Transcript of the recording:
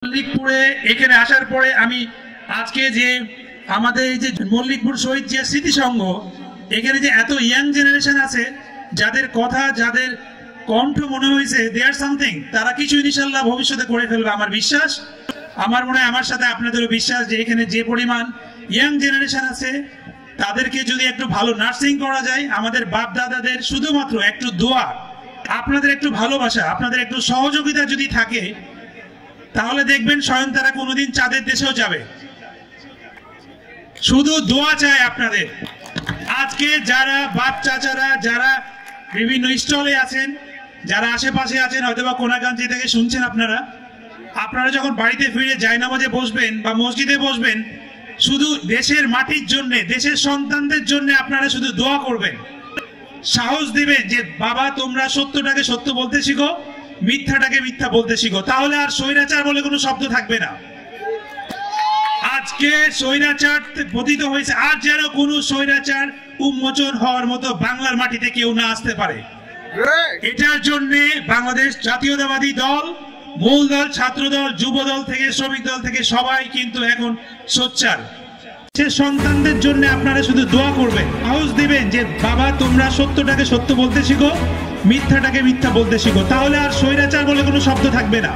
মল্লিকপুরে এখানে আসার পরে আমি আজকে যে আমাদের এই যে মল্লিকপুর শহীদ যে স্মৃতি সংঘ, এখানে যে এত ইয়াং জেনারেশন আছে, যাদের কথা যাদের কণ্ঠ মনে হয়েছে দেয়ার সামথিং, তারা কিছু ইনশাআল্লাহ ভবিষ্যতে করে ফেলবে আমার বিশ্বাস। আমার মনে হয় আমার সাথে আপনাদেরও বিশ্বাস যে এখানে যে পরিমাণ ইয়াং জেনারেশন আছে তাদেরকে যদি একটু ভালো নার্সিং করা যায়, আমাদের বাপ দাদাদের শুধুমাত্র একটু দোয়া, আপনাদের একটু ভালোবাসা, আপনাদের একটু সহযোগিতা যদি থাকে, তাহলে দেখবেন স্বয়ং তারা কোনোদিন চাঁদের দেশেও যাবে। শুধু দোয়া চাই আপনাদের। আজকে যারা বাপ চাচারা যারা বিভিন্ন স্টলে আছেন, যারা আশেপাশে আছেন, হয়তোবা কোনাকাঞ্চি থেকে শুনছেন, আপনারা যখন বাড়িতে ফিরে জায়নামাজে বসবেন বা মসজিদে বসবেন, শুধু দেশের মাটির জন্য, দেশের সন্তানদের জন্য আপনারা শুধু দোয়া করবেন, সাহস দিবেন যে বাবা তোমরা সত্যটাকে সত্য বলতে শিখো, মিথ্যাটাকে মিথ্যা বলতে শিখো, তাহলে আর স্বৈরাচার বলে কোনো শব্দ থাকবে না। আজকে স্বৈরাচার পতিত হয়েছে, আর যেন কোনো স্বৈরাচার উন্মোচন হওয়ার মতো বাংলার মাটিতে কেউ না আসতে পারে। এটার জন্য বাংলাদেশ জাতীয়তাবাদী দল, মূল দল, ছাত্র দল, যুব দল থেকে শ্রমিক দল থেকে সবাই কিন্তু এখন সোচ্চার। সে সন্তানদের জন্য আপনারা শুধু দোয়া করবেন, সাহস দিবেন যে বাবা তোমরা সত্যটাকে সত্য বলতে শিখো, মিথ্যাটাকে মিথ্যা বলতে শিখো, তাহলে আর স্বৈরাচার বলে কোনো শব্দ থাকবে না।